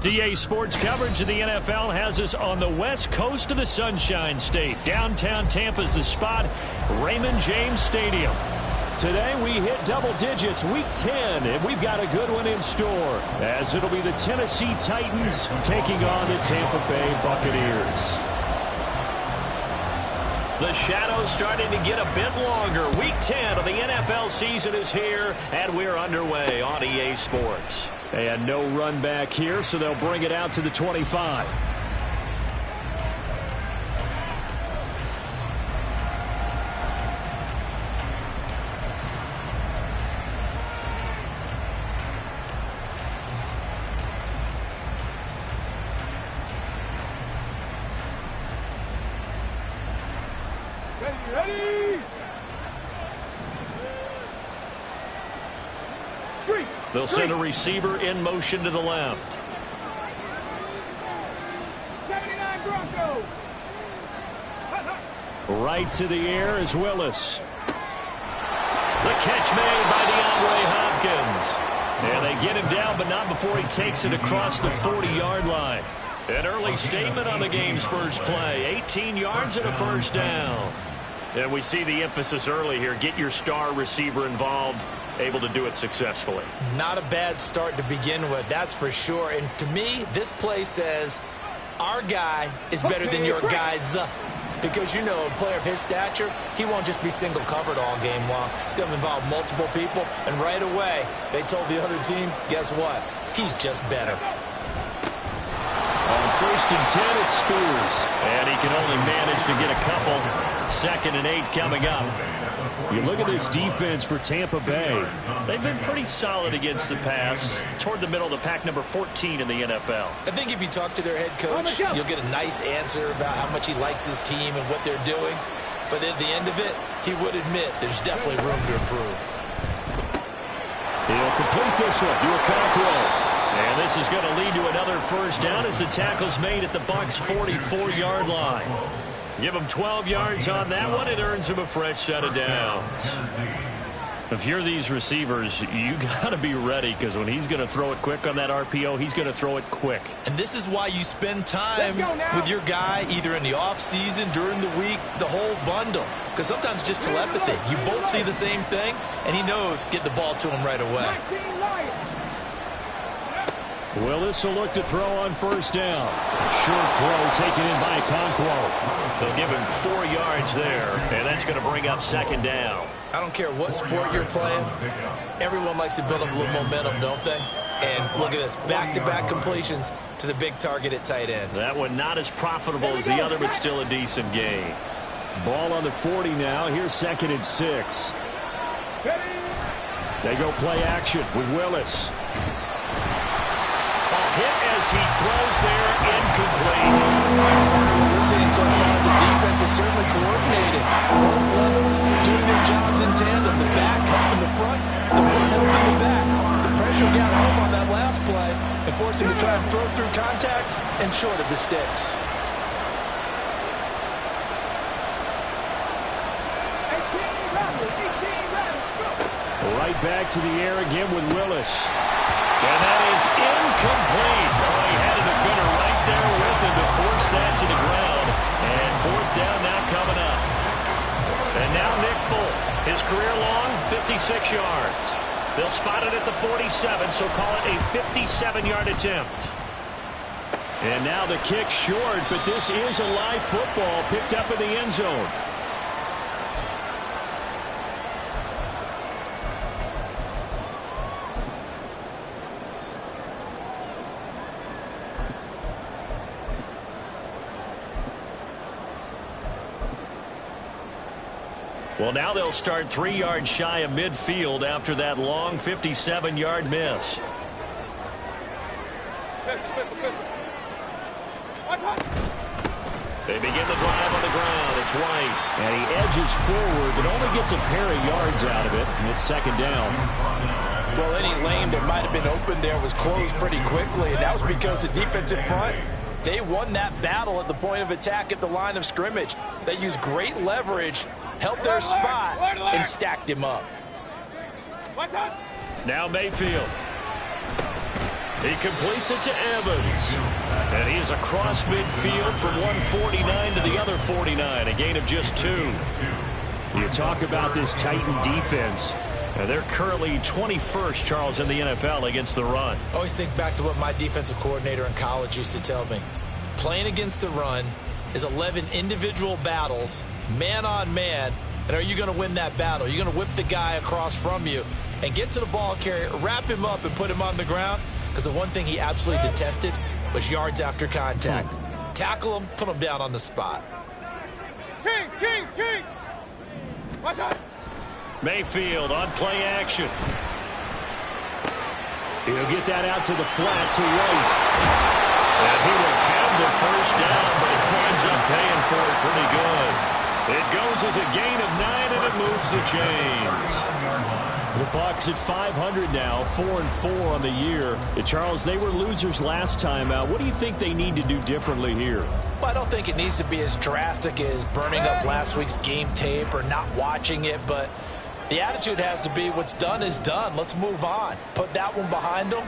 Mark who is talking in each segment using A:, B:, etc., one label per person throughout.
A: DA Sports coverage of the NFL has us on the west coast of the Sunshine State. Downtown Tampa's the spot, Raymond James Stadium. Today we hit double digits, week 10, and we've got a good one in store, as it'll be the Tennessee Titans taking on the Tampa Bay Buccaneers. The shadow's starting to get a bit longer. Week 10 of the NFL season is here, and we're underway on EA Sports. And no run back here, so they'll bring it out to the 25. They'll send a receiver in motion to the left.
B: 79 Broncos.
A: Right to the air is Willis. The catch made by DeAndre Hopkins. And they get him down, but not before he takes it across the 40-yard line. An early statement on the game's first play. 18 yards and a first down. And we see the emphasis early here. Get your star receiver involved. Able to do it successfully.
C: Not a bad start to begin with, that's for sure. And to me, this play says our guy is better than your guys. Because, you know, a player of his stature, he won't just be single covered all game long. It's going to involve multiple people. And right away, they told the other team, guess what? He's just better.
A: On 1st and 10, it's Spears. And he can only manage to get a couple. 2nd and 8 coming up. You look at this defense for Tampa Bay. They've been pretty solid against the pass. Toward the middle of the pack, number 14 in the NFL.
C: I think if you talk to their head coach, you'll get a nice answer about how much he likes his team and what they're doing. But at the end of it, he would admit there's definitely room to improve.
A: He'll complete this one. Okonkwo. And this is going to lead to another first down as the tackle's made at the Bucs' 44-yard line. Give him 12 yards on that one. It earns him a fresh set of downs. If you're these receivers, you got to be ready, because when he's going to throw it quick on that RPO, he's going to throw it quick.
C: And this is why you spend time with your guy either in the offseason, during the week, the whole bundle. Because sometimes just telepathy. You both see the same thing, and he knows get the ball to him right away.
A: Willis will look to throw on first down. Short throw taken in by Okonkwo. They'll give him 4 yards there, and that's going to bring up 2nd down.
C: I don't care what sport you're playing. Everyone likes to build up a little momentum, don't they? And look at this, back-to-back completions to the big target at tight end.
A: That one not as profitable as the other, but still a decent gain. Ball on the 40 now. Here's 2nd and 6. They go play action with Willis. Hit as he throws there, incomplete.
C: What we're seeing so far as the defense is certainly coordinated. Both levels doing their jobs in tandem. The back helping the front, the front helping the back. The pressure got home on that last play and forced him to try and throw through contact and short of the sticks.
A: Right back to the air again with Willis. And that is incomplete. Oh, he had a defender right there with him to force that to the ground. And 4th down now coming up. And now Nick Folk. His career long, 56 yards. They'll spot it at the 47, so call it a 57-yard attempt. And now the kick short, but this is a live football picked up in the end zone. Well, now they'll start 3 yards shy of midfield after that long 57-yard miss. They begin the drive on the ground. It's White. And he edges forward, but only gets a pair of yards out of it. And it's 2nd down.
C: Well, any lane that might have been open there was closed pretty quickly, and that was because the defensive front, they won that battle at the point of attack at the line of scrimmage. They used great leverage, held their spot, and stacked him up.
A: Now Mayfield. He completes it to Evans. And he is across midfield from 149 to the other 49, a gain of just 2. You talk about this Titan defense. They're currently 21st, Charles, in the NFL against the run.
C: Always think back to what my defensive coordinator in college used to tell me. Playing against the run is 11 individual battles, man on man. And are you going to win that battle? You're going to whip the guy across from you and get to the ball carrier, wrap him up, and put him on the ground. Because the one thing he absolutely detested was yards after contact. Tackle him, put him down on the spot.
B: Kings, Kings, Kings! Watch out!
A: Mayfield on play action. He'll get that out to the flat to White. And he will have the first down, but he ends up paying for it pretty good. It goes as a gain of 9, and it moves the chains. The Bucs at 500 now, 4-4 on the year. Charles, they were losers last time out. What do you think they need to do differently here?
C: Well, I don't think it needs to be as drastic as burning up last week's game tape or not watching it, but the attitude has to be what's done is done. Let's move on. Put that one behind them,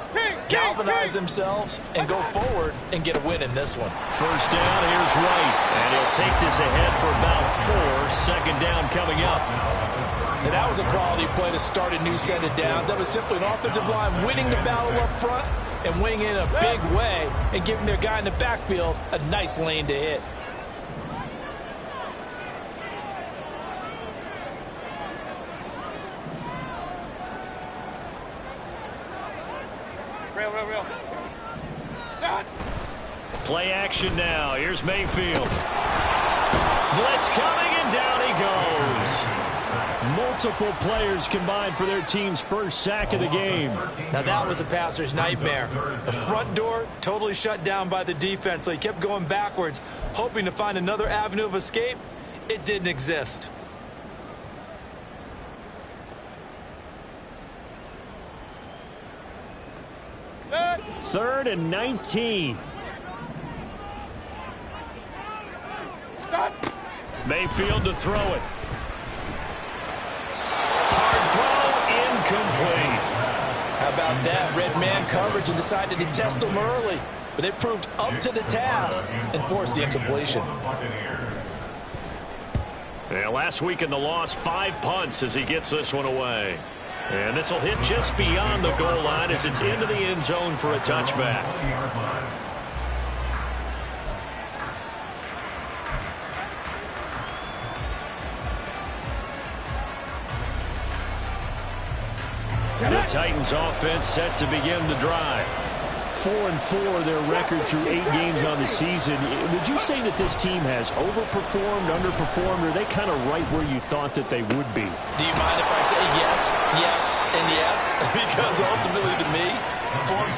C: galvanize themselves, and go forward and get a win in this one.
A: First down, here's White, and he'll take this ahead for about 4. Second down coming up.
C: And that was a quality play to start a new set of downs. That was simply an offensive line winning the battle up front and winning in a big way and giving their guy in the backfield a nice lane to hit.
B: Real. Start.
A: Play action now. Here's Mayfield. Blitz coming, and down he goes. Multiple players combined for their team's first sack of the game.
C: Now that was a passer's nightmare. The front door totally shut down by the defense, so he kept going backwards, hoping to find another avenue of escape. It didn't exist.
A: Third and 19.
B: Start.
A: Mayfield to throw it. Hard throw, incomplete.
C: How about that? Red man coverage and decided to test them early. But they proved up to the task and forced the incompletion.
A: Yeah, last week in the loss, 5 punts as he gets this one away. And this will hit just beyond the goal line as it's into the end zone for a touchback. The Titans offense set to begin the drive. 4-4 their record through 8 games on the season. Would you say that this team has overperformed, underperformed, or are they kind of right where you thought that they would be?
C: Do you mind if I say yes, and yes? Because ultimately to me,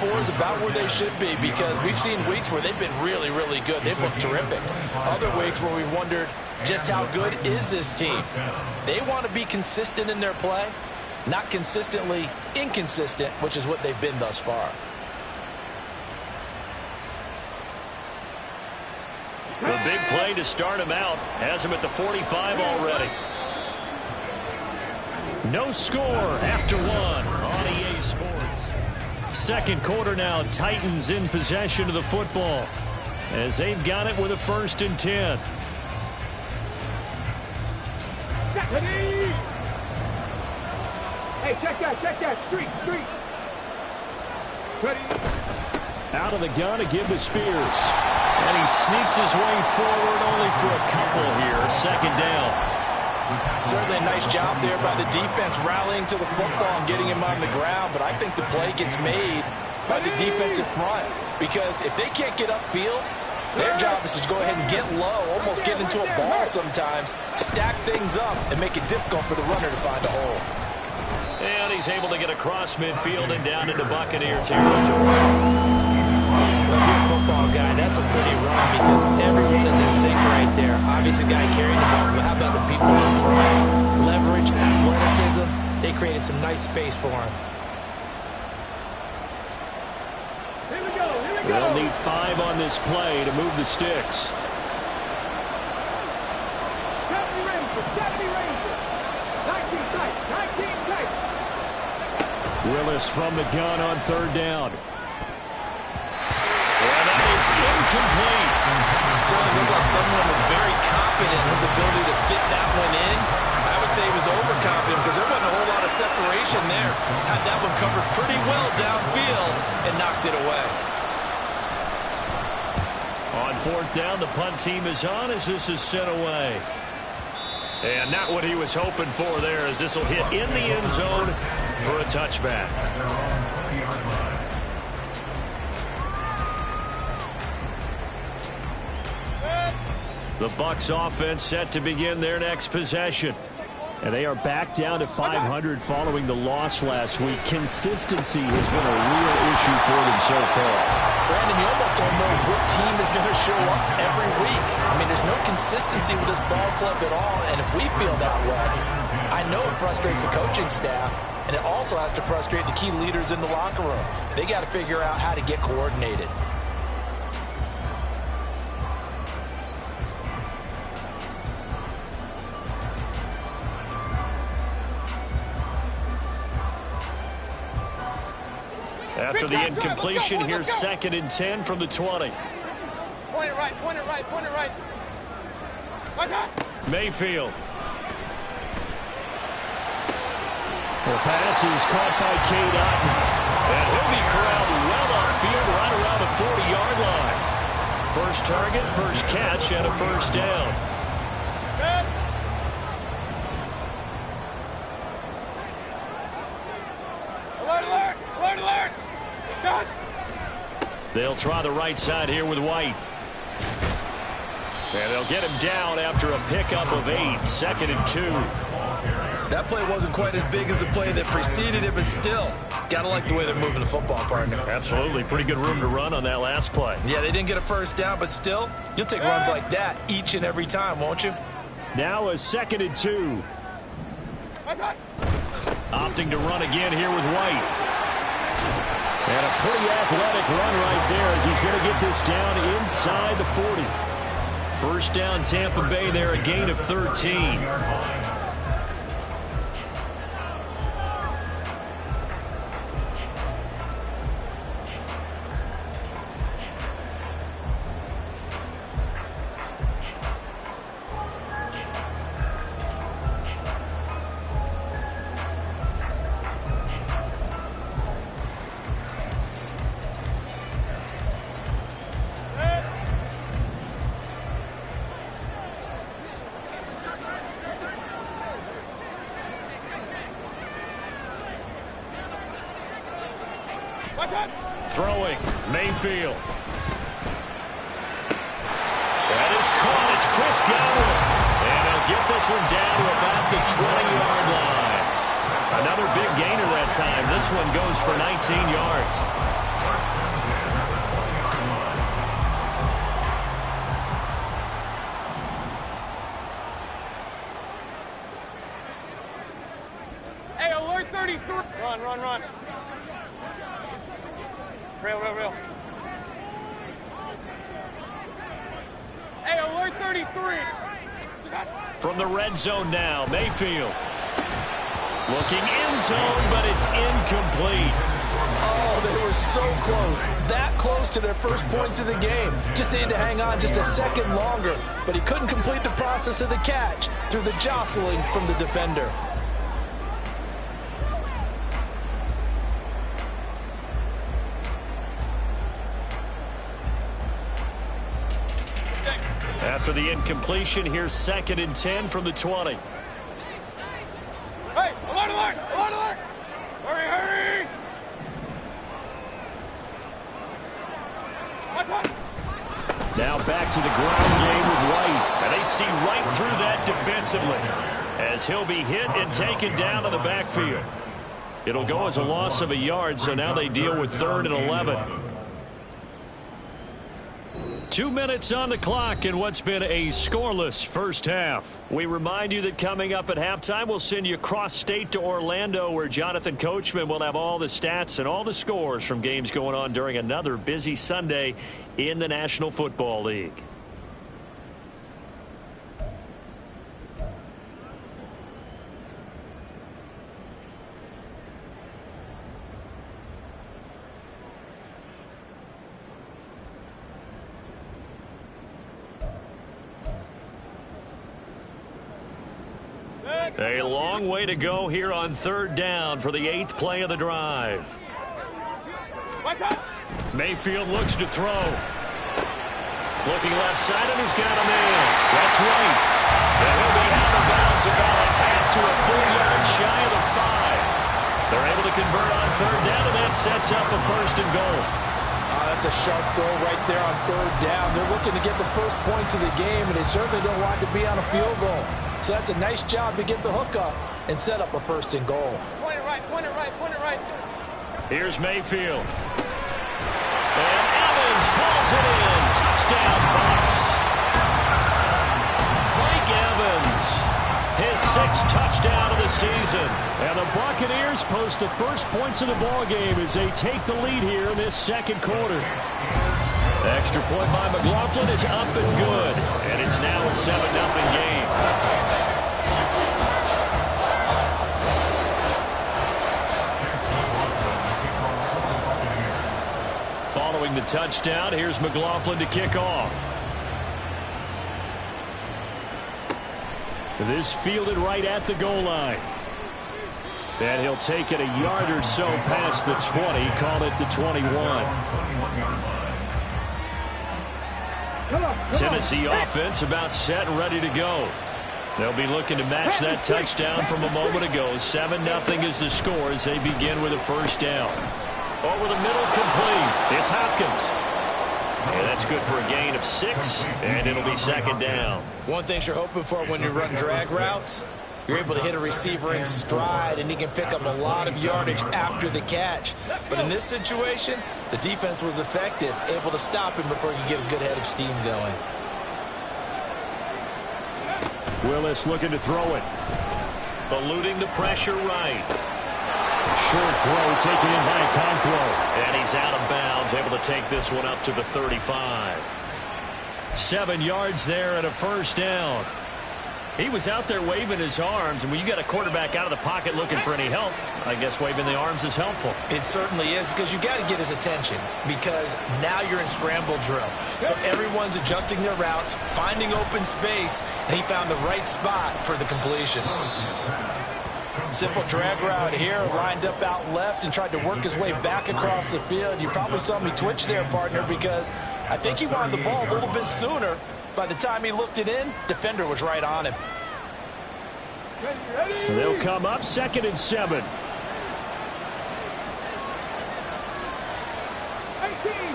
C: 4-4 is about where they should be, because we've seen weeks where they've been really, really good. They've looked terrific. Other weeks where we've wondered just how good is this team. They want to be consistent in their play, not consistently inconsistent, which is what they've been thus far.
A: The big play to start him out has him at the 45 already. No score after 1 on EA Sports. Second quarter now, Titans in possession of the football as they've got it with a 1st and 10.
B: Hey, check that. Street. Ready.
A: Out of the gun to give to Spears. And he sneaks his way forward only for a couple here. Second down.
C: Certainly a nice job there by the defense rallying to the football and getting him on the ground. But I think the play gets made by the defensive front. Because if they can't get upfield, their job is to go ahead and get low, almost get into a ball sometimes, stack things up, and make it difficult for the runner to find a hole.
A: And he's able to get across midfield and down into Buccaneer territory.
C: If you're a football guy, that's a pretty run because everyone is in sync right there. Obviously, the guy carrying the ball, but how about the people in front? Leverage, athleticism, they created some nice space for him.
B: Here we go.
A: They'll need 5 on this play to move the sticks.
B: 70 Rangers. 19 tight.
A: Willis from the gun on 3rd down.
C: ability to fit that one in, I would say he was overconfident because there wasn't a whole lot of separation there. Had that one covered pretty well downfield and knocked it away.
A: On fourth down, the punt team is on as this is sent away. And not what he was hoping for there, as this will hit in the end zone for a touchback. The Bucs offense set to begin their next possession. And they are back down to 500 following the loss last week. Consistency has been a real issue for them so far.
C: Brandon, you almost don't know what team is going to show up every week. I mean, there's no consistency with this ball club at all, and if we feel that way, I know it frustrates the coaching staff, and it also has to frustrate the key leaders in the locker room. They got to figure out how to get coordinated.
A: After the incompletion, here's 2nd and 10 from the 20.
B: Point it right, point it right, point it right.
A: Mayfield. The pass is caught by Cade Otton. And he'll be corralled well upfield right around the 40-yard line. First target, first catch, and a first down.
B: Good. Alert, alert, alert, alert. Done.
A: They'll try the right side here with White. And they'll get him down after a pickup of 8, 2nd and 2.
C: That play wasn't quite as big as the play that preceded it, but still, gotta like the way they're moving the football, partner.
A: Absolutely. Pretty good room to run on that last play.
C: Yeah, they didn't get a first down, but still, you'll take runs like that each and every time, won't you?
A: Now a 2nd and 2. Opting to run again here with White. And a pretty athletic run right there as he's going to get this down inside the 40. First down, Tampa Bay there, a gain of 13. Throwing, Mayfield. That is caught. It's Chris Godwin. And he'll get this one down to about the 20-yard line. Another big gainer that time. This one goes for 19 yards.
B: Hey, alert 33. Run, run, run. Real, real, real. Hey, alert 33.
A: From the red zone now, Mayfield. Looking end zone, but it's incomplete.
C: Oh, they were so close. That close to their first points of the game. Just needed to hang on just a second longer. But he couldn't complete the process of the catch through the jostling from the defender.
A: After the incompletion, here's 2nd and 10 from the 20.
B: Hey, alert, alert, alert, alert. Hurry, hurry.
A: Now back to the ground game with White. And they see right through that defensively as he'll be hit and taken down to the backfield. It'll go as a loss of a yard, so now they deal with 3rd and 11. 2 minutes on the clock in what's been a scoreless first half. We remind you that coming up at halftime, we'll send you cross-state to Orlando, where Jonathan Coachman will have all the stats and all the scores from games going on during another busy Sunday in the National Football League. A long way to go here on third down for the 8th play of the drive. Mayfield looks to throw. Looking left side, and he's got him in. That's right. And he'll be out of bounds about a half to a full yard shy of the 5. They're able to convert on third down, and that sets up a 1st and goal.
C: That's a sharp throw right there on third down. They're looking to get the first points of the game, and they certainly don't want to be on a field goal. So that's a nice job to get the hook up and set up a 1st and goal.
B: Point it right, point it right, point it right.
A: Here's Mayfield. And Evans calls it in. Touchdown, Bucs. Mike Evans, his 6th touchdown of the season. And the Buccaneers post the first points of the ball game as they take the lead here in this 2nd quarter. The extra point by McLaughlin is up and good. And it's now a 7-0 game. Following the touchdown, here's McLaughlin to kick off. This fielded right at the goal line. And he'll take it a yard or so past the 20, call it the 21. Tennessee offense about set and ready to go. They'll be looking to match that touchdown from a moment ago. 7-0 is the score as they begin with a 1st down. Over the middle, complete. It's Hopkins. And that's good for a gain of 6, and it'll be 2nd down.
C: One thing you're hoping for when you run drag routes, you're able to hit a receiver in stride, and he can pick up a lot of yardage after the catch. But in this situation, the defense was effective, able to stop him before he could get a good head of steam going.
A: Willis looking to throw it. Eluding the pressure right. Short throw taken in by Conquo. And he's out of bounds, able to take this one up to the 35. 7 yards there and a 1st down. He was out there waving his arms, and when you got a quarterback out of the pocket looking for any help, I guess waving the arms is helpful.
C: It certainly is, because you got to get his attention, because now you're in scramble drill. So everyone's adjusting their routes, finding open space, and he found the right spot for the completion. Simple drag route here, lined up out left and tried to work his way back across the field. You probably saw me twitch there, partner, because I think he wanted the ball a little bit sooner. By the time he looked it in, defender was right on him.
A: They'll come up 2nd and 7.
B: 18,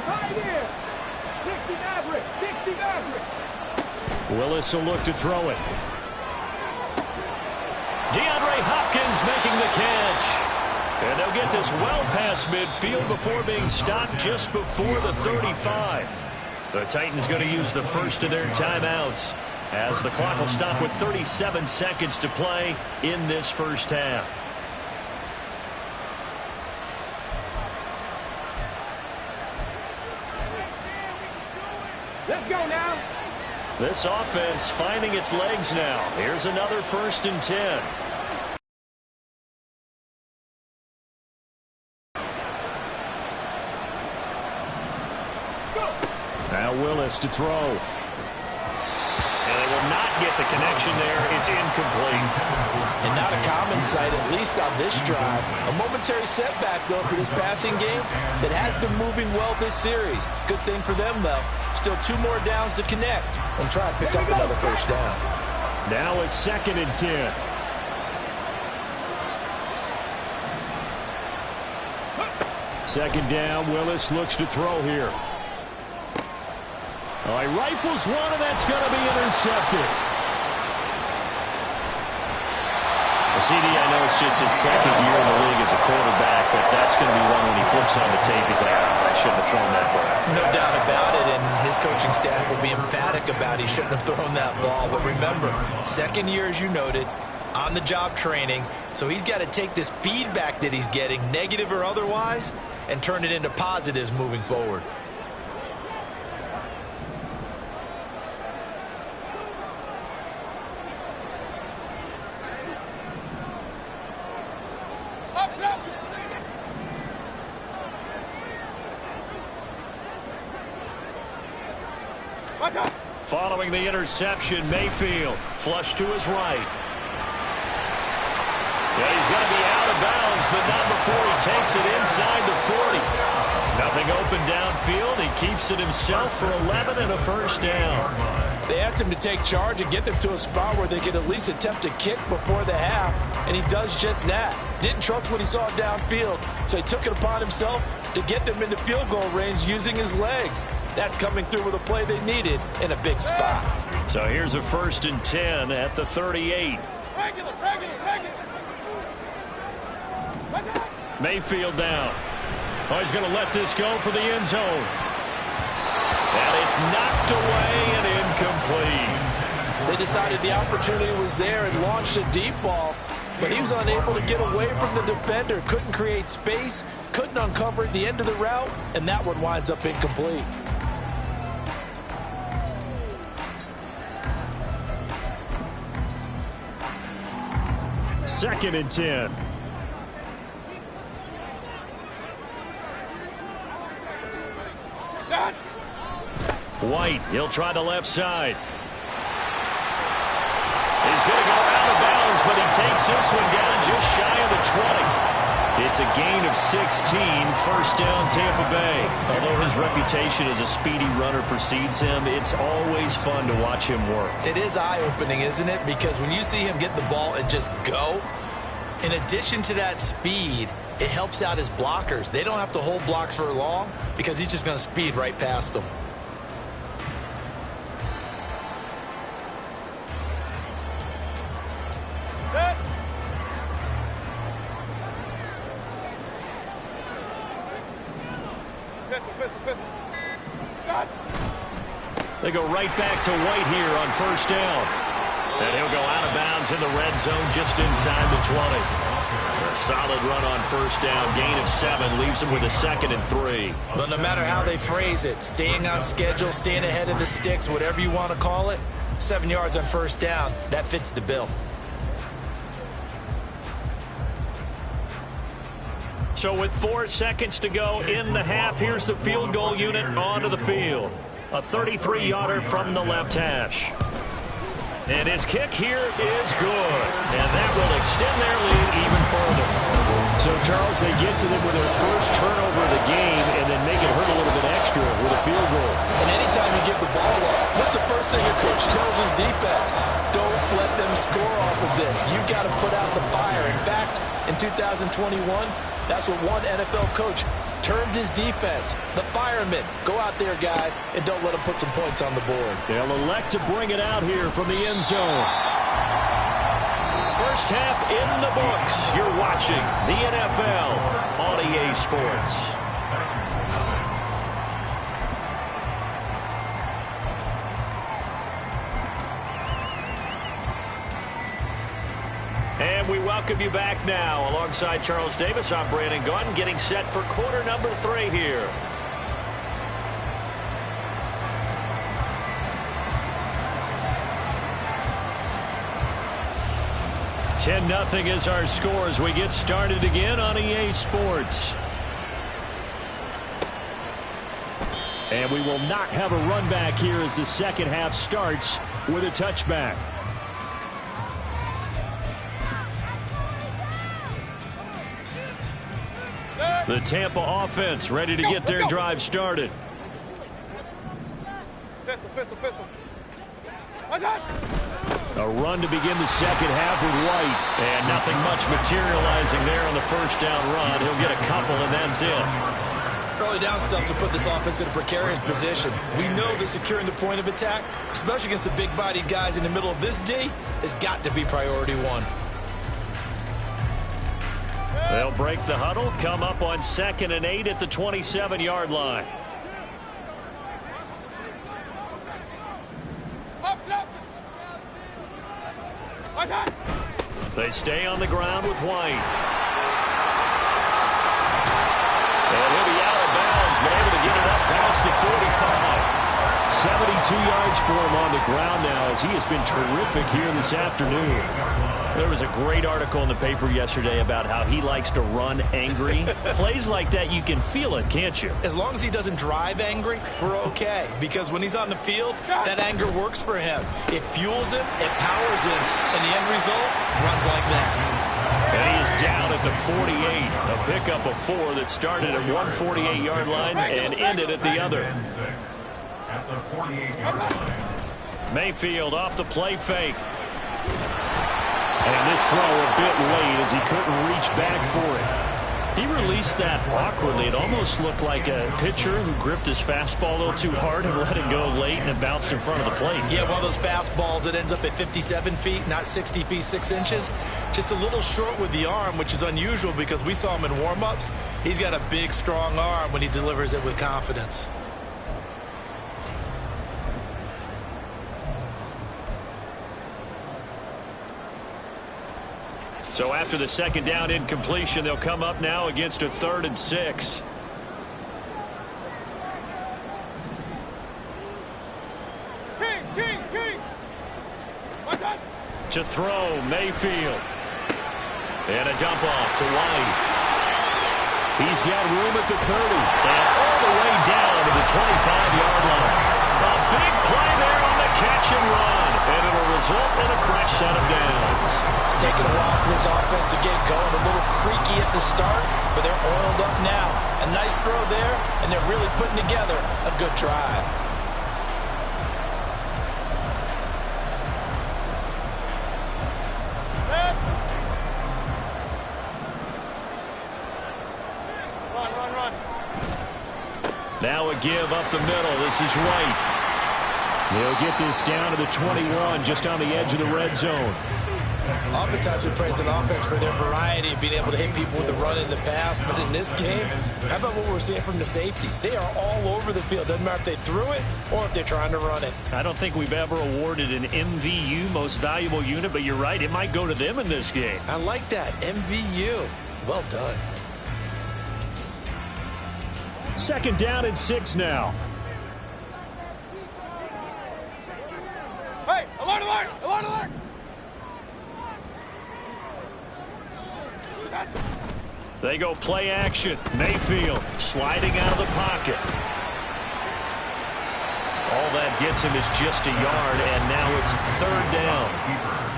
B: pioneer. 60 average, 60 average.
A: Willis will look to throw it. DeAndre Hopkins making the catch. And they'll get this well past midfield before being stopped just before the 35. The Titans going to use the first of their timeouts as the clock will stop with 37 seconds to play in this 1st half.
B: Let's go now.
A: This offense finding its legs now. Here's another 1st and 10. Now Willis to throw. And they will not get the connection there. It's incomplete.
C: And not a common sight, at least on this drive. A momentary setback, though, for this passing game that has been moving well this series. Good thing for them, though. Still 2 more downs to connect and try and pick up another 1st down.
A: Now a 2nd and 10. Second down, Willis looks to throw here. Oh, he rifles one, and that's going to be intercepted. CD, I know it's just his 2nd year in the league as a quarterback, but that's going to be one when he flips on the tape. He's like, I shouldn't have thrown that ball.
C: No doubt about it, and his coaching staff will be emphatic about he shouldn't have thrown that ball. But remember, 2nd year, as you noted, on-the-job training, so he's got to take this feedback that he's getting, negative or otherwise, and turn it into positives moving forward.
A: Following the interception, Mayfield flush to his right. but not before he takes it inside the 40. Nothing open downfield. He keeps it himself for 11 and a first down.
C: They asked him to take charge and get them to a spot where they could at least attempt a kick before the half, and he does just that. Didn't trust what he saw downfield, so he took it upon himself to get them into field goal range using his legs. That's coming through with a play they needed in a big spot.
A: So here's a 1st and 10 at the 38.
B: Regular.
A: Mayfield down. Oh, he's going to let this go for the end zone. And it's knocked away and incomplete.
C: They decided the opportunity was there and launched a deep ball, but he was unable to get away from the defender. Couldn't create space, couldn't uncover the end of the route, and that one winds up incomplete.
A: Second and 10. White, he'll try the left side. He's going to go out of bounds, but he takes this one down just shy of the 20. It's a gain of 16, first down Tampa Bay. Although his reputation as a speedy runner precedes him, it's always fun to watch him work.
C: It is eye-opening, isn't it? Because when you see him get the ball and just go, in addition to that speed, it helps out his blockers. They don't have to hold blocks for long because he's just going to speed right past them.
A: They go right back to White here on first down. And he'll go out of bounds in the red zone just inside the 20. A solid run on first down. Gain of 7 leaves him with a 2nd and 3.
C: But no matter how they phrase it, staying on schedule, staying ahead of the sticks, whatever you want to call it, 7 yards on first down, that fits the bill.
A: So with 4 seconds to go in the half, here's the field goal unit onto the field. A 33-yarder from the left hash. And his kick here is good. And that will extend their lead even further. So, Charles, they get to them with their first turnover of the game and then make it hurt a little bit extra with a field goal.
C: And anytime you give the ball up, what's the first thing a coach tells his defense? Don't let them score off of this. You've got to put out the fire. In fact, in 2021, that's what one NFL coach termed his defense. The firemen. Go out there, guys, and don't let them put some points on the board.
A: They'll elect to bring it out here from the end zone. First half in the books. You're watching the NFL on EA Sports. And we welcome you back now. Alongside Charles Davis, I'm Brandon Gaudin, getting set for quarter number 3 here. (10-0) is our score as we get started again on EA Sports. And we will not have a run back here as the second half starts with a touchback. The Tampa offense ready to get their drive started.
B: Pistol.
A: A run to begin the second half with White. And nothing much materializing there on the first down run. He'll get a couple, and that's it.
C: Early down stuff will put this offense in a precarious position. We know that securing the point of attack, especially against the big-bodied guys in the middle of this D, has got to be priority 1.
A: They'll break the huddle, come up on 2nd and 8 at the 27-yard line. They stay on the ground with White. And he'll be out of bounds, but able to get it up past the 45. 72 yards for him on the ground now as he has been terrific here this afternoon. There was a great article in the paper yesterday about how he likes to run angry. Plays like that, you can feel it, can't you?
C: As long as he doesn't drive angry, we're okay. Because when he's on the field, that anger works for him. It fuels him, it powers him, and the end result runs like that.
A: And he is down at the 48. A pickup of 4 that started at one 48-yard line and ended at the other.
D: At the 48-yard line.
A: Mayfield off the play fake. And this throw a bit late as he couldn't reach back for it. He released that awkwardly. It almost looked like a pitcher who gripped his fastball a little too hard and let it go late, and it bounced in front of the plate.
C: Yeah, one of those fastballs that ends up at 57 feet, not 60 feet, 6 inches. Just a little short with the arm, which is unusual because we saw him in warm-ups. He's got a big, strong arm when he delivers it with confidence.
A: So after the second down incompletion, they'll come up now against a 3rd and 6.
B: King. What's up?
A: To throw, Mayfield. And a dump off to White. He's got room at the 30. And all the way down to the 25-yard line. A big play there on the catch and run. And it'll result in a fresh set of downs.
C: It's taken a while for this offense to get going. A little creaky at the start, but they're oiled up now. A nice throw there, and they're really putting together a good drive.
B: Run.
A: Now a give up the middle. This is White. They'll get this down to the 21, just on the edge of the red zone.
C: Oftentimes we praise an offense for their variety of being able to hit people with the run in the pass, but in this game, how about what we're seeing from the safeties? They are all over the field. Doesn't matter if they threw it or if they're trying to run it.
A: I don't think we've ever awarded an MVU, most valuable unit, but you're right, it might go to them in this game.
C: I like that, MVU. Well done.
A: Second down and 6 now.
B: Hey, alert!
A: They go play action. Mayfield sliding out of the pocket. All that gets him is just a yard, and now it's 3rd down.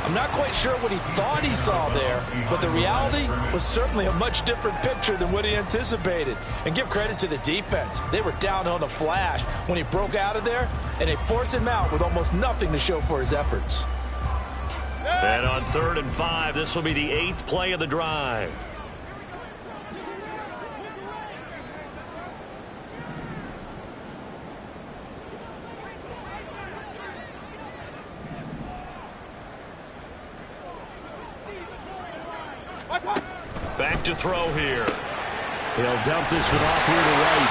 C: I'm not quite sure what he thought he saw there, but the reality was certainly a much different picture than what he anticipated. And give credit to the defense. They were down on the flash when he broke out of there, and they forced him out with almost nothing to show for his efforts.
A: And on 3rd and 5, this will be the 8th play of the drive. Back to throw here. He'll dump this one off here to White.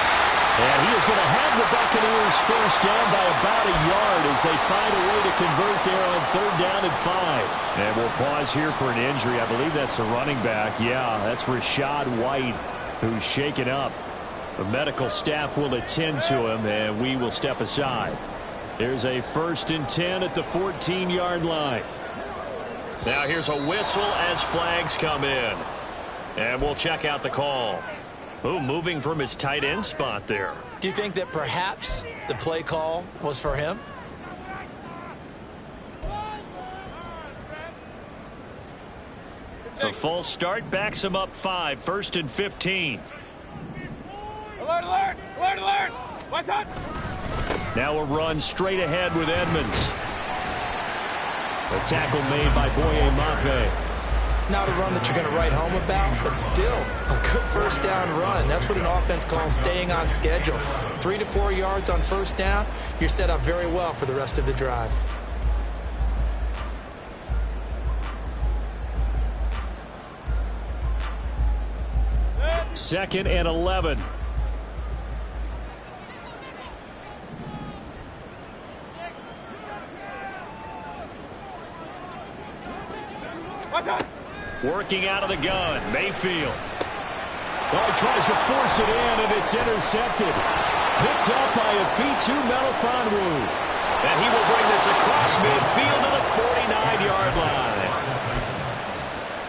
A: And he is going to have the Buccaneers first down by about a yard as they find a way to convert there on 3rd down and 5. And we'll pause here for an injury. I believe that's a running back. Yeah, that's Rashad White, who's shaken up. The medical staff will attend to him, and we will step aside. There's a 1st and 10 at the 14-yard line. Now here's a whistle as flags come in. And we'll check out the call. Ooh, moving from his tight end spot there.
C: Do you think that perhaps the play call was for him?
A: The false start backs him up 5, 1st and 15.
B: Alert! What's up?
A: Now a run straight ahead with Edmonds. A tackle made by Boye Mafe.
C: Not a run that you're going to write home about, but still a good 1st down run. That's what an offense calls staying on schedule. 3 to 4 yards on 1st down, you're set up very well for the rest of the drive.
A: Second and 11.
B: What's up?
A: Working out of the gun, Mayfield. Oh, he tries to force it in, and it's intercepted. Picked up by Afitu Melifonwu. And he will bring this across midfield to the 49-yard line.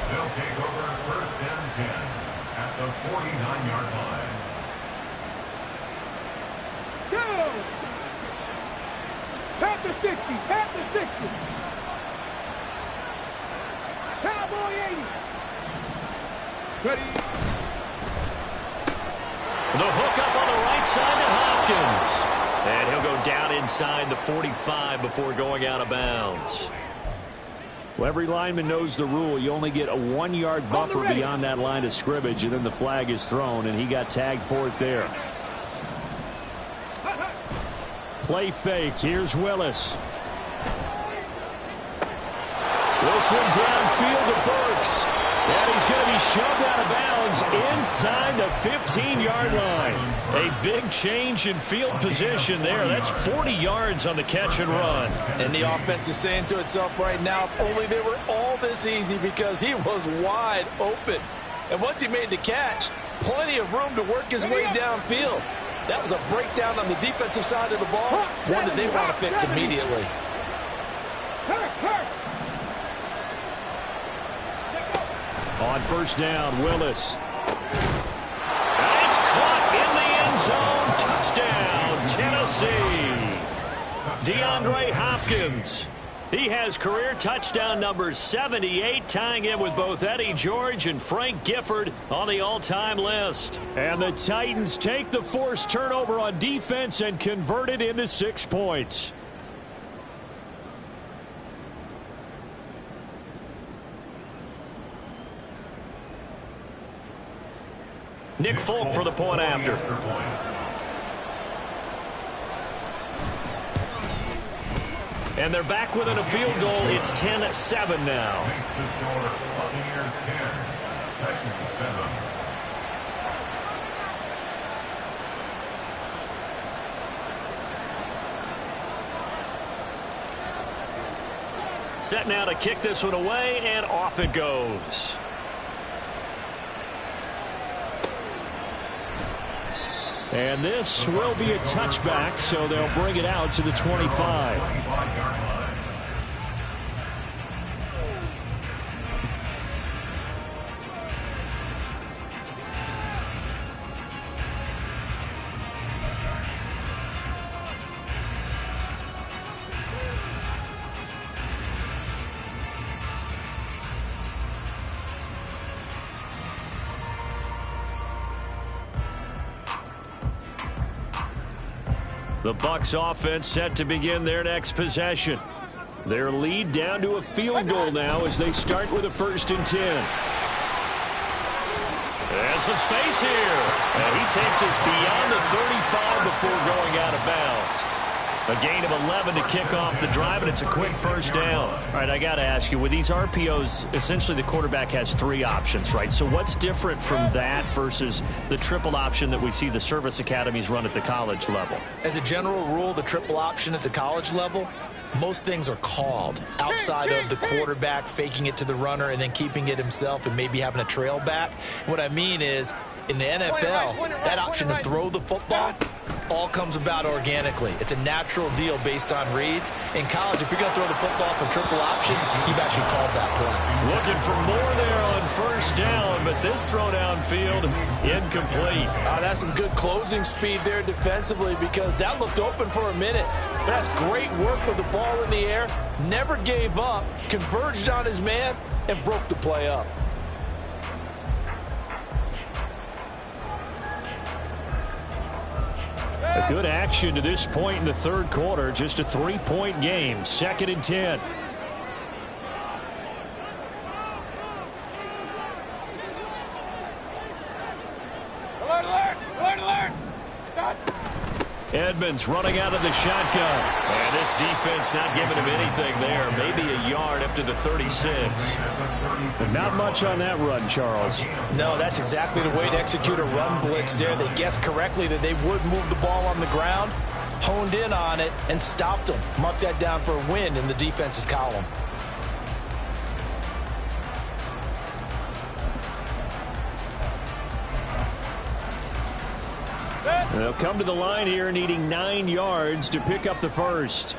D: They'll take over 1st and 10 at the 49-yard line.
B: Go! Tap the 60. Cowboy 80. Ready.
A: The hook up on the right side to Hopkins. And he'll go down inside the 45 before going out of bounds.
E: Well, every lineman knows the rule. You only get a 1-yard buffer beyond that line of scrimmage, and then the flag is thrown, and he got tagged for it there. Play fake. Here's Willis. This one downfield to Bucs. And he's going to be shoved out of bounds inside the 15-yard line.
A: A big change in field position there. That's 40 yards on the catch and run.
C: And the offense is saying to itself right now, if only they were all this easy, because he was wide open. And once he made the catch, plenty of room to work his way downfield. That was a breakdown on the defensive side of the ball, one that they want to fix immediately.
E: On first down, Willis.
A: And it's caught in the end zone. Touchdown, Tennessee. DeAndre Hopkins. He has career touchdown number 78, tying in with both Eddie George and Frank Gifford on the all-time list.
E: And the Titans take the forced turnover on defense and convert it into 6 points.
A: Nick Folk for the point after. And they're back within a field goal. It's 10-7 now.
D: Buccaneers 10, Titans 7.
A: Set now to kick this one away, and off it goes.
E: And this will be a touchback, so they'll bring it out to the 25.
A: The Bucs offense set to begin their next possession.
E: Their lead down to a field goal now as they start with a 1st and 10.
A: And some space here. And he takes us beyond the 35 before going out of bounds. A gain of 11 to kick off the drive, and it's a quick first down.
E: All right, I got to ask you, with these RPOs, essentially the quarterback has 3 options, right? So what's different from that versus the triple option that we see the service academies run at the college level?
C: As a general rule, the triple option at the college level, most things are called outside of the quarterback faking it to the runner and then keeping it himself and maybe having a trail back. What I mean is, in the NFL, that option to throw the football all comes about organically. It's a natural deal based on reads. In college, if you're going to throw the football for triple option, you've actually called that play.
A: Looking for more there on first down, but this throw downfield incomplete.
C: That's some good closing speed there defensively, because that looked open for a minute. That's great work with the ball in the air. Never gave up, converged on his man, and broke the play up.
E: A good action to this point in the 3rd quarter. Just a 3-point game. 2nd and 10.
B: Alert, alert! Alert, alert! Stop!
A: Edmonds running out of the shotgun. And this defense not giving him anything there. Maybe a yard up to the 36.
E: Not much on that run, Charles.
C: No, that's exactly the way to execute a run blitz there. They guessed correctly that they would move the ball on the ground, honed in on it, and stopped them. Mark that down for a win in the defense's column.
E: They'll come to the line here needing 9 yards to pick up the first.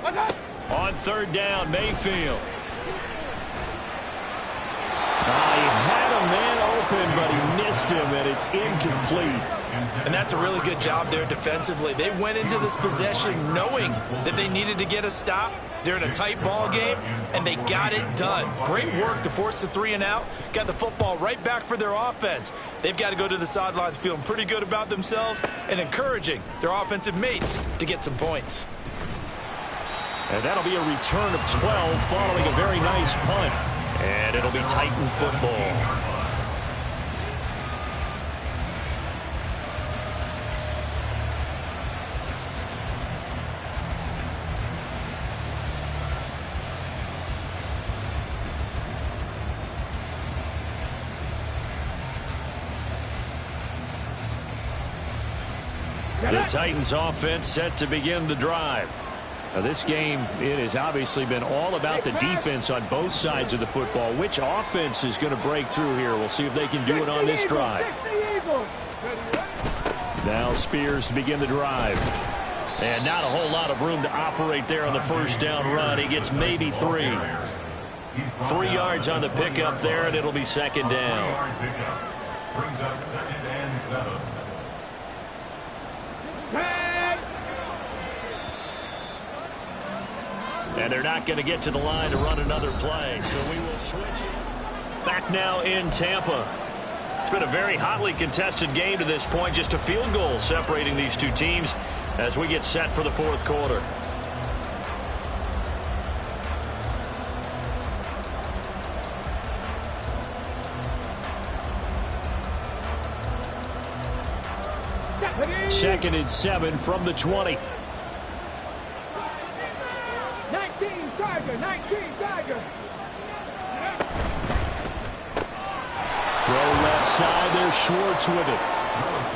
A: On 3rd down, Mayfield.
E: He had a man open, but he missed
A: against him, and it's incomplete.
C: And that's a really good job there defensively. They went into this possession knowing that they needed to get a stop. They're in a tight ball game, and they got it done. Great work to force the 3 and out. Got the football right back for their offense. They've got to go to the sidelines feeling pretty good about themselves and encouraging their offensive mates to get some points.
A: And that'll be a return of 12 following a very nice punt.
E: And it'll be Titan football. The Titans offense set to begin the drive. Now this game, it has obviously been all about the defense on both sides of the football. Which offense is going to break through here? We'll see if they can do it on this drive. Now Spears to begin the drive. And not a whole lot of room to operate there on the first down run. He gets maybe 3. 3 yards on the pickup there, and it'll be second down.
D: Brings up 2nd and 7.
E: And they're not going to get to the line to run another play, so we will switch it. Back now in Tampa. It's been a very hotly contested game to this point. Just a field goal separating these two teams as we get set for the fourth quarter. Second and 7 from the 20.
B: 19 Tiger, 19 Tiger.
E: Throw left side there, Schwartz with it.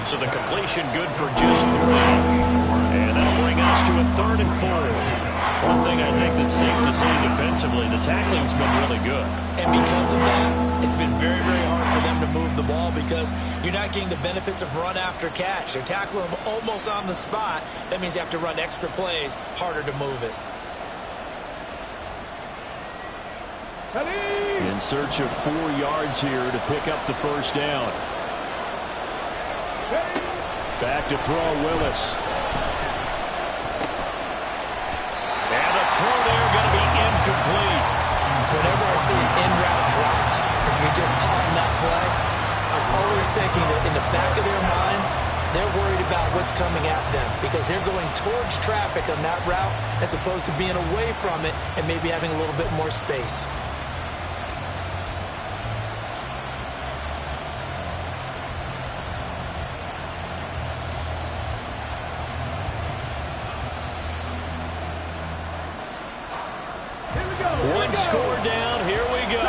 E: So the completion good for just 3. And that'll bring us to a 3rd and 4. One thing I think that's safe to say defensively, the tackling's been really good.
C: And because of that, it's been very, very hard for them to move the ball because you're not getting the benefits of run after catch. They're tackling them almost on the spot. That means you have to run extra plays, harder to move it.
A: In search of 4 yards here to pick up the first down. Back to throw, Willis.
E: And the throw there going to be incomplete.
C: Whenever I see an in-route dropped, as we just saw in that play, I'm always thinking that in the back of their mind, they're worried about what's coming at them because they're going towards traffic on that route as opposed to being away from it and maybe having a little bit more space.
E: One score down. Here we go.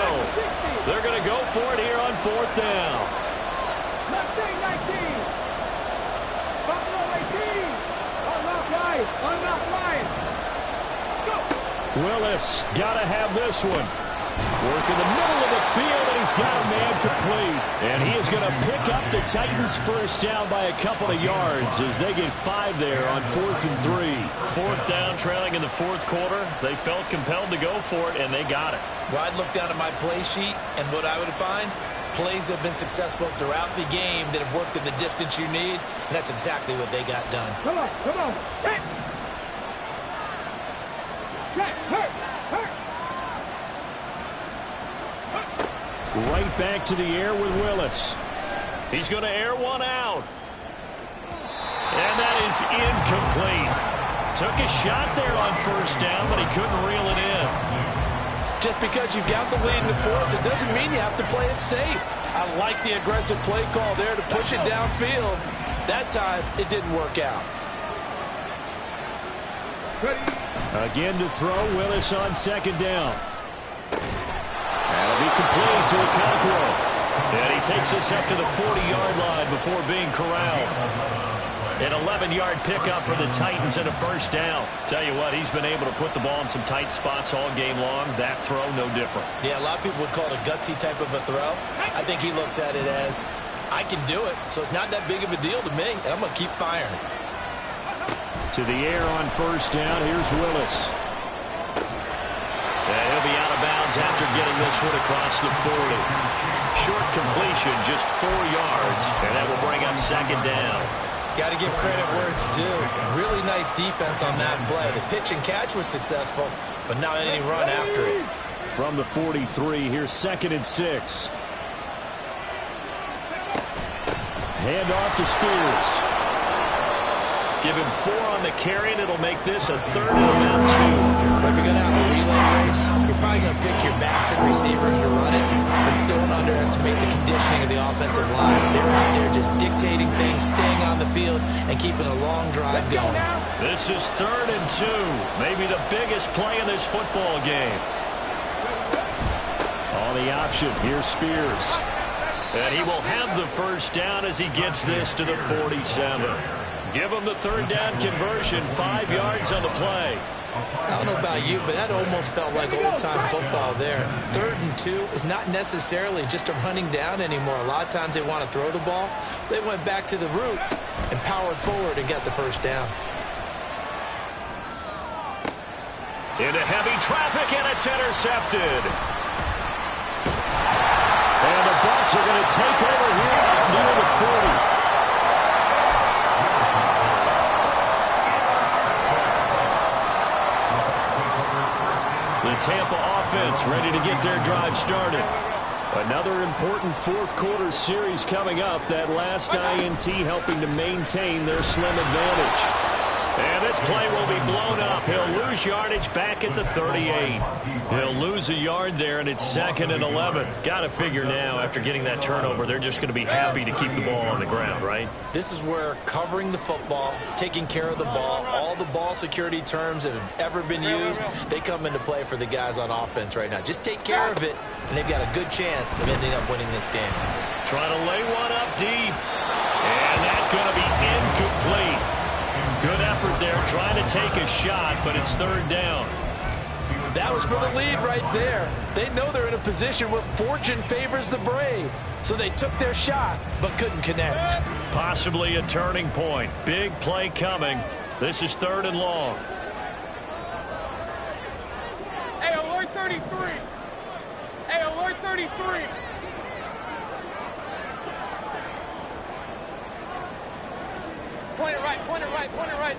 E: They're going to go for it here on 4th down.
B: 19. Buffalo 18. Unlock line. Unlock line. Let's go.
A: Willis got to have this one. Work in the middle of the field, and he's got a man complete. And he is going to pick up the Titans' first down by a couple of yards as they get 5 there on 4th and 3.
E: 4th down, trailing in the 4th quarter. They felt compelled to go for it, and they got it.
C: Well, I'd look down at my play sheet, and what I would find, plays have been successful throughout the game that have worked in the distance you need, and that's exactly what they got done.
B: Come on. Hit. Hurt.
A: Right back to the air with Willis.
E: He's going to air one out. And that is incomplete. Took a shot there on 1st down, but he couldn't reel it in.
F: Just because you've got the lead in the 4th, it doesn't mean you have to play it safe. I like the aggressive play call there to push it downfield. That time, it didn't work out.
A: Again to throw, Willis on 2nd down. That'll be complete to Okonkwo.
E: And he takes us up to the 40-yard line before being corralled. An 11-yard pickup for the Titans and a 1st down. Tell you what, he's been able to put the ball in some tight spots all game long. That throw, no different.
C: Yeah, a lot of people would call it a gutsy type of a throw. I think he looks at it as, I can do it, so it's not that big of a deal to me, and I'm going to keep firing.
A: To the air on 1st down, here's Willis.
E: And he'll be out of bounds after getting this one across the 40. Short completion, just 4 yards, and that will bring up second down.
C: Got to give credit where it's due. Really nice defense on that play. The pitch and catch was successful, but not any run after it.
E: From the 43, here's 2nd and 6. Hand off to Spears. Give him 4 on the carry, and it'll make this a 3rd and about 2.
C: If you're going to have a relay race, you're probably going to pick your backs and receivers to run it, but don't underestimate the conditioning of the offensive line. They're out there just dictating things, staying on the field, and keeping a long drive going.
E: This is 3rd and 2, maybe the biggest play in this football game. On the option, here's Spears. And he will have the first down as he gets this to the 47. Give him the 3rd down conversion, 5 yards on the play.
C: I don't know about you, but that almost felt like old-time football there. 3rd and 2 is not necessarily just a running down anymore. A lot of times they want to throw the ball. They went back to the roots and powered forward and got the first down.
E: Into heavy traffic, and it's intercepted. And the Bucs are going to take over here near the 40. The Tampa offense ready to get their drive started. Another important 4th quarter series coming up. That last INT helping to maintain their slim advantage. And this play will be blown up. He'll lose yardage back at the 38. He'll lose a yard there, and it's 2nd and 11. Got to figure now, after getting that turnover, they're just going to be happy to keep the ball on the ground, right?
C: This is where covering the football, taking care of the ball, all the ball security terms that have ever been used, they come into play for the guys on offense right now. Just take care of it, and they've got a good chance of ending up winning this game.
E: Trying to lay one up deep. And that's going to be incomplete. Good effort there, trying to take a shot, but it's 3rd down.
F: That was for the lead right there. They know they're in a position where fortune favors the brave. So they took their shot, but couldn't connect.
E: Possibly a turning point. Big play coming. This is 3rd and long.
B: Hey, alert 33. Hey, alert 33. Point it right, point it right, point it right.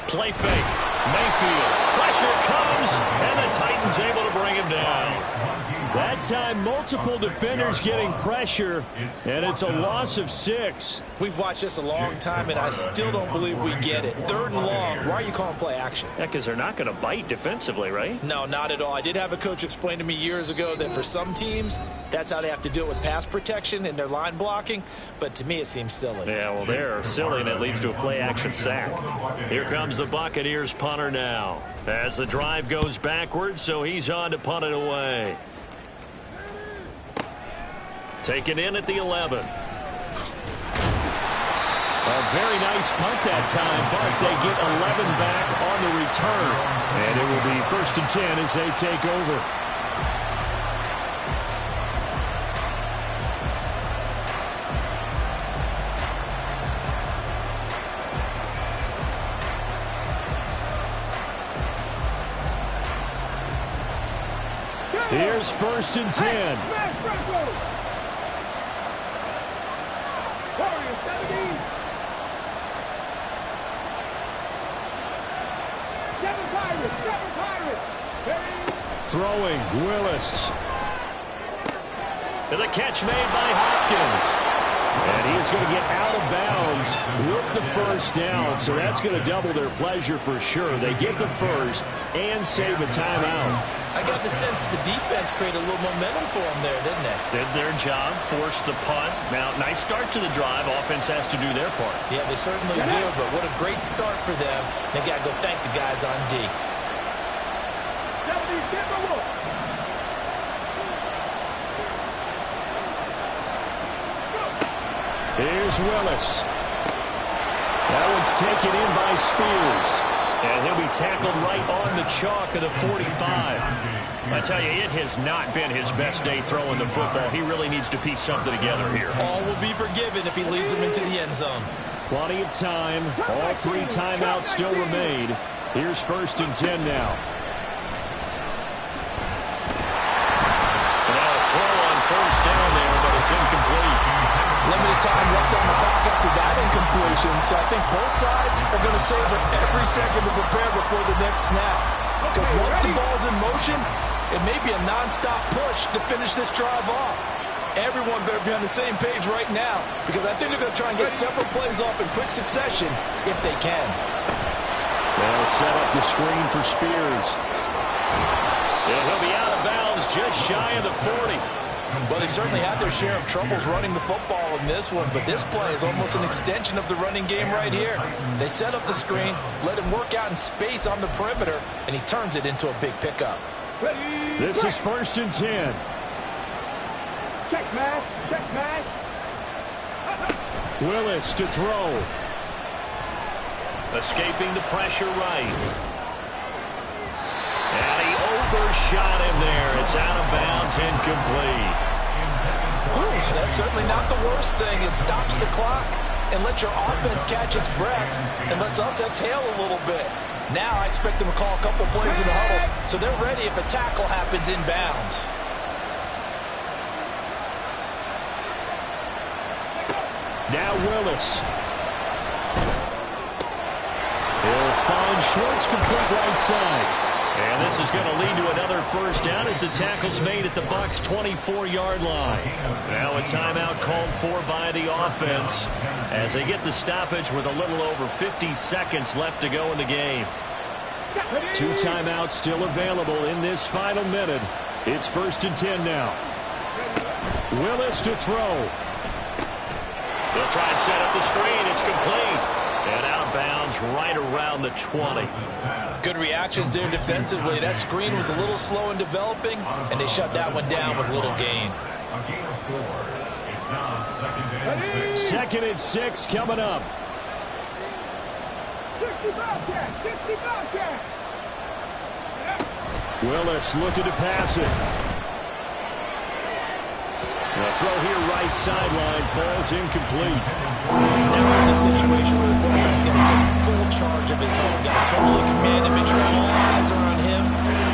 E: Play fake. Mayfield. Pressure comes, and the Titans able to bring him down. That time, multiple defenders getting pressure, and it's a loss of 6.
C: We've watched this a long time, and I still don't believe we get it. 3rd and long. Why are you calling play action?
E: Yeah, because they're not going to bite defensively, right?
C: No, not at all. I did have a coach explain to me years ago that for some teams, that's how they have to do it with pass protection and their line blocking. But to me, it seems silly.
E: Yeah, well, they're silly, and it leads to a play-action sack. Here comes the Buccaneers punter now. As the drive goes backwards, so he's on to punt it away. Taken in at the 11. A very nice punt that time, but they get 11 back on the return. And it will be 1st and 10 as they take over. Here's 1st and 10. Throwing, Willis. And the catch made by Hopkins. And he is going to get out of bounds with the first down, so that's going to double their pleasure for sure. They get the first and save a timeout.
C: I got the sense that the defense created a little momentum for them there, didn't they?
E: Did their job, forced the punt. Now, nice start to the drive. Offense has to do their part.
C: Yeah, they certainly do, but what a great start for them. They've got to go thank the guys on D.
E: Here's Willis. That one's taken in by Spears. And he'll be tackled right on the chalk of the 45. I tell you, it has not been his best day throwing the football. He really needs to piece something together here.
C: All will be forgiven if he leads them into the end zone.
E: Plenty of time. All 3 timeouts still remain. Here's 1st and 10 now.
A: Now a throw on 1st down there, but it's incomplete.
F: Limited time left on the clock after that incompletion, so I think both sides are going to savor every second to prepare before the next snap. Because once the ball's in motion, it may be a non-stop push to finish this drive off. Everyone better be on the same page right now, because I think they're going to try and get several plays off in quick succession if they can.
E: They'll set up the screen for Spears.
A: And he'll be out of bounds just shy of the 40.
F: Well, they certainly had their share of troubles running the football in this one, but this play is almost an extension of the running game right here. They set up the screen, let him work out in space on the perimeter, and he turns it into a big pickup.
E: This is 1st and 10.
B: Check pass. Check pass.
E: Willis to throw.
A: Escaping the pressure right. And he overshot him there. It's out of bounds, incomplete.
F: Ooh, that's certainly not the worst thing. It stops the clock and lets your offense catch its breath and lets us exhale a little bit. Now I expect them to call a couple plays in the huddle, so they're ready if a tackle happens inbounds.
E: Now Willis. He'll find Schwartz, complete right side.
A: And this is going to lead to another 1st down as the tackle's made at the Bucs' 24-yard line. Now a timeout called for by the offense as they get the stoppage with a little over 50 seconds left to go in the game.
E: 2 timeouts still available in this final minute. It's 1st and 10 now. Willis to throw.
A: They'll try and set up the screen. It's complete. And out of bounds right around the 20.
F: Good reactions there defensively. That screen was a little slow in developing, and they shut that one down with little gain.
D: A gain of 4. It's now 2nd and 6.
E: 2nd and 6 coming up.
B: 60 Bobcat. 60 Bobcat.
E: Willis looking to pass it. The throw here right sideline falls incomplete.
F: Now we're in the situation where the quarterback's got to take full charge of his huddle. Got to totally command and make sure all eyes are on him.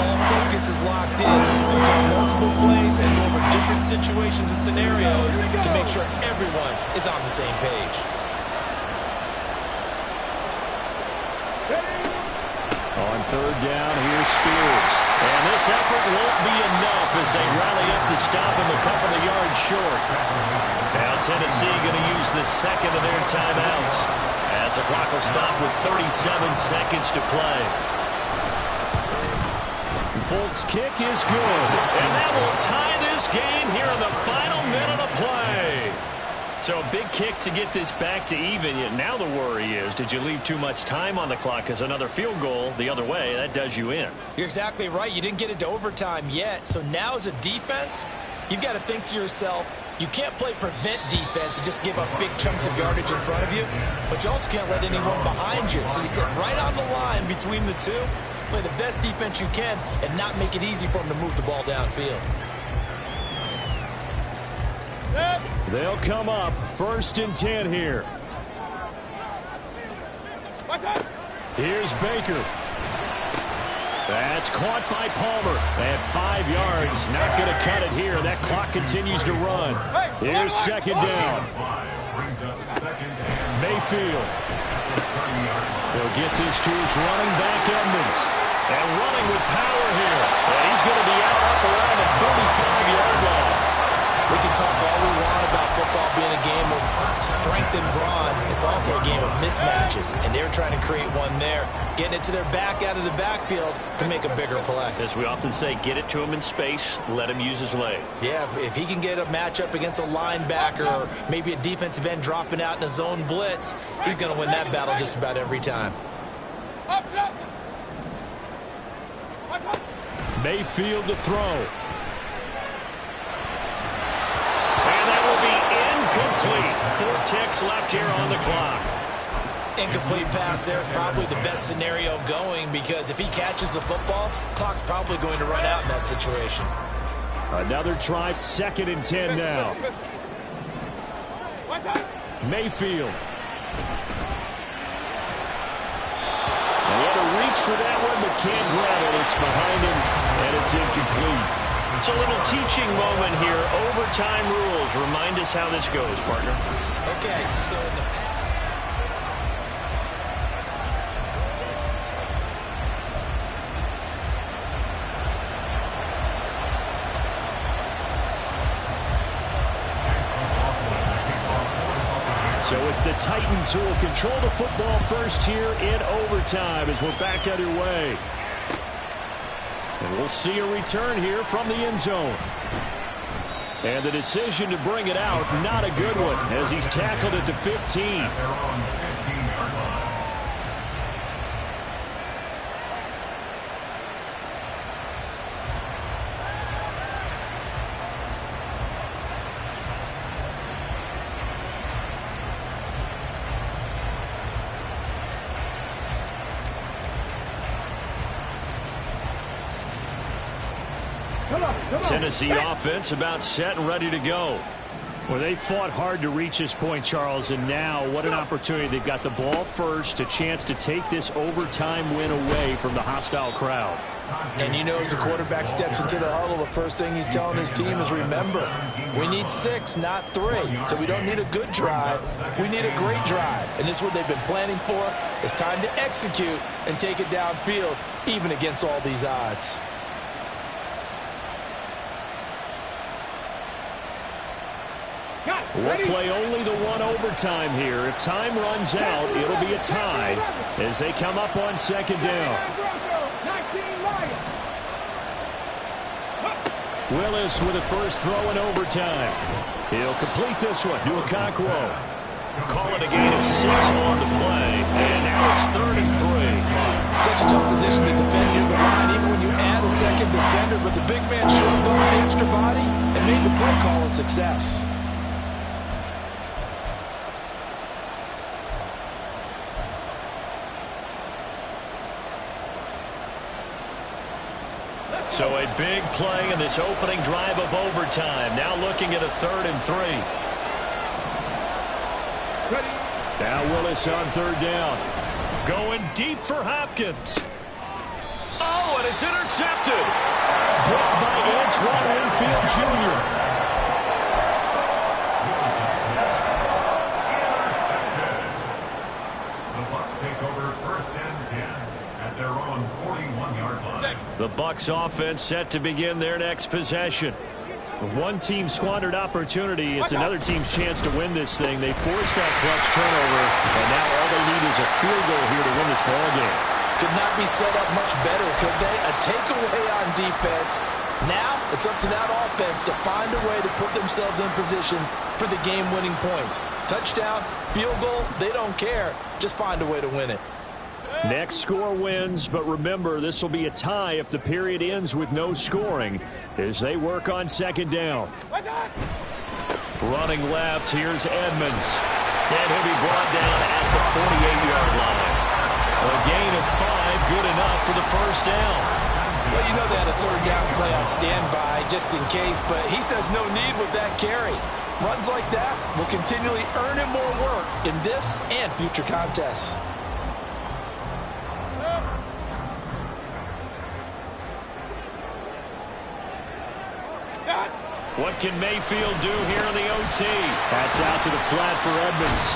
F: All focus is locked in. They'll call multiple plays and go over different situations and scenarios to make sure everyone is on the same page.
E: On 3rd down, here's Spears.
A: And this effort won't be enough as they rally up to stop him a couple of yards short. Now Tennessee going to use the 2nd of their timeouts as the clock will stop with 37 seconds to play.
E: Folk's kick is good.
A: And that will tie this game here in the final minute of play. So a big kick to get this back to even. Yet now the worry is, did you leave too much time on the clock? Because another field goal the other way, that does you in.
C: You're exactly right. You didn't get it to overtime yet. So now as a defense, you've got to think to yourself, you can't play prevent defense and just give up big chunks of yardage in front of you, but you also can't let anyone behind you. So you sit right on the line between the two, play the best defense you can, and not make it easy for them to move the ball downfield.
E: They'll come up 1st and 10 here. Here's Baker. That's caught by Palmer at 5 yards. Not going to cut it here. That clock continues to run. Here's 2nd down. Mayfield. They'll get this to his running back, Edmonds.
A: And running with power here. And he's going to be out up around the 45-yard line.
C: We can talk all we want about football being a game of strength and brawn. It's also a game of mismatches, and they're trying to create one there, getting it to their back out of the backfield to make a bigger play.
A: As we often say, get it to him in space, let him use his leg.
C: Yeah, if he can get a matchup against a linebacker or maybe a defensive end dropping out in a zone blitz, he's going to win that battle just about every time.
E: Mayfield to throw.
A: Incomplete. 4 ticks left here on the clock.
C: Incomplete pass there is probably the best scenario going because if he catches the football, clock's probably going to run out in that situation.
E: Another try, 2nd and 10 now. Mayfield. And he had to reach for
A: It's incomplete.
E: It's a little teaching moment here. Overtime rules. Remind us how this goes, partner.
C: Okay, so in the past,
A: So it's the Titans who will control the football first here in overtime as we're back underway. And we'll see a return here from the end zone. And the decision to bring it out, not a good one, as he's tackled at the 15. Tennessee offense about set and ready to go. Well, they fought hard to reach this point, Charles, and now what an opportunity. They've got the ball first, a chance to take this overtime win away from the hostile crowd.
F: And you know, as the quarterback steps into the huddle, the first thing he's telling his team is, remember, we need 6, not 3. So we don't need a good drive. We need a great drive. And this is what they've been planning for. It's time to execute and take it downfield, even against all these odds.
A: We'll play only the one overtime here. If time runs out, it'll be a tie as they come up on second down. Willis with a first throw in overtime. He'll complete this one to Okonkwo.
E: Call it a gain of 6 on the play, and now it's 3rd and 3.
F: Such a tough position to defend near the line, even when you add a second defender, but the big man shrugged off the extra body and made the play call a success.
E: So a big play in this opening drive of overtime. Now looking at a 3rd and 3.
A: Now Willis on 3rd down.
E: Going deep for Hopkins. Oh, and it's intercepted.
A: Blocked by Antoine Winfield Jr.
D: The Bucs take over 1st and 10 at their own 41-yard line.
A: The Bucs offense set to begin their next possession. One team squandered opportunity. It's another team's chance to win this thing. They forced that clutch turnover, and now all they need is a field goal here to win this ball game.
F: Could not be set up much better, could they? A takeaway on defense. Now it's up to that offense to find a way to put themselves in position for the game-winning point. Touchdown, field goal, they don't care. Just find a way to win it.
A: Next score wins, but remember, this will be a tie if the period ends with no scoring as they work on second down.
E: Running left, here's Edmonds. And he'll be brought down at the 48-yard line. A gain of 5, good enough for the first down.
F: Well, you know they had a 3rd down play on standby just in case, but he says no need with that carry. Runs like that will continually earn him more work in this and future contests.
E: What can Mayfield do here in the OT?
A: That's out to the flat for Edmonds.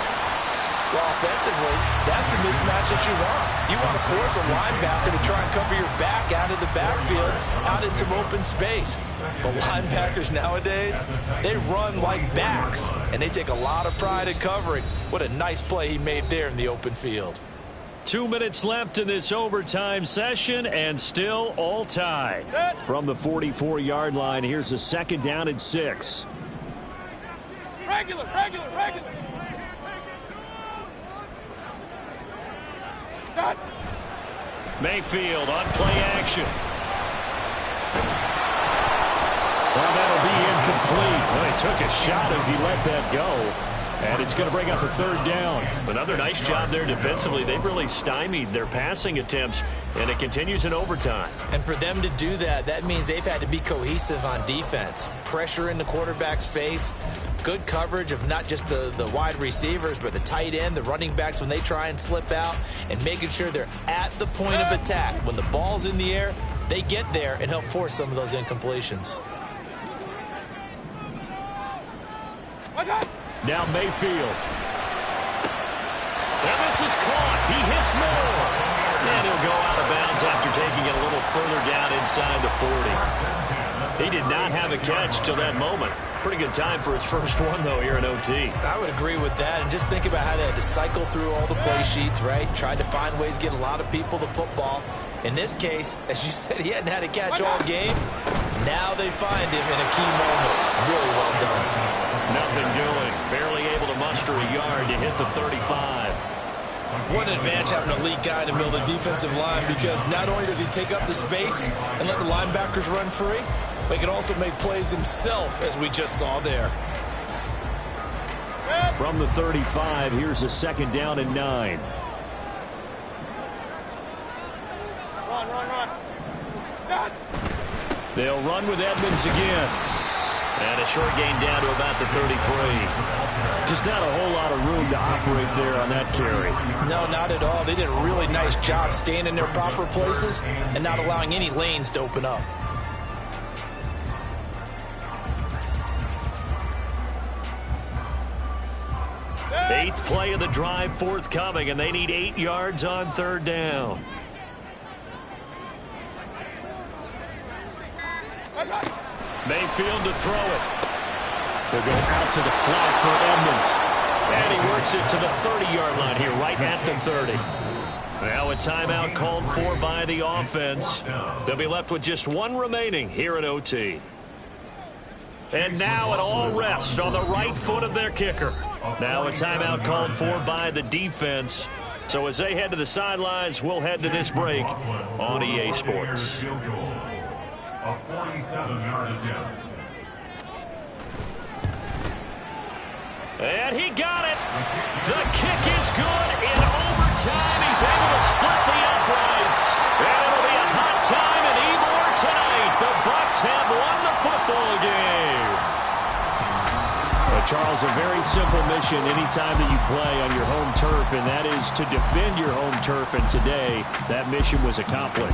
F: Well, offensively, that's the mismatch that you want. You want to force a linebacker to try and cover your back out of the backfield, out in some open space. But linebackers nowadays, they run like backs, and they take a lot of pride in covering. What a nice play he made there in the open field.
A: 2 minutes left in this overtime session, and still all tied. From the 44-yard line, here's a 2nd down and 6.
B: Regular.
E: Mayfield on play action.
A: Well, that'll be incomplete. Well, he took a shot as he let that go. And it's going to bring up a 3rd down.
E: Another nice job there defensively. They've really stymied their passing attempts, and it continues in overtime.
C: And for them to do that, that means they've had to be cohesive on defense. Pressure in the quarterback's face, good coverage of not just the wide receivers, but the tight end, the running backs when they try and slip out, and making sure they're at the point of attack. When the ball's in the air, they get there and help force some of those incompletions.
E: Now Mayfield. And this is caught. He hits more. And he'll go out of bounds after taking it a little further down inside the 40. He did not have a catch till that moment. Pretty good time for his first one, though, here in OT.
C: I would agree with that. And just think about how they had to cycle through all the play sheets, right? Tried to find ways to get a lot of people the football. In this case, as you said, he hadn't had a catch all game. Now they find him in a key moment. Really well done.
E: Nothing doing. Barely able to muster a yard to hit the 35.
C: What an advantage having an elite guy in the middle of the defensive line, because not only does he take up the space and let the linebackers run free, but he can also make plays himself, as we just saw there.
E: From the 35, here's a 2nd down and 9.
B: Run.
E: They'll run with Edmonds again. And a short gain down to about the 33. Just not a whole lot of room to operate there on that carry.
C: No, not at all. They did a really nice job staying in their proper places and not allowing any lanes to open up.
E: Eighth play of the drive forthcoming, and they need 8 yards on 3rd down. Mayfield to throw it. They'll go out to the flat for Edmonds. And he works it to the 30-yard line here, right at the 30. Now a timeout called for by the offense. They'll be left with just one remaining here at OT. And now an all rest on the right foot of their kicker. Now a timeout called for by the defense. So as they head to the sidelines, we'll head to this break on EA Sports.
D: A 47-yard attempt.
E: And he got it. The kick is good. In overtime, he's able to split the uprights. And it'll be a hot time in Ybor tonight. The Bucs have won the football game. Well, Charles, a very simple mission anytime that you play on your home turf, and that is to defend your home turf. And today, that mission was accomplished.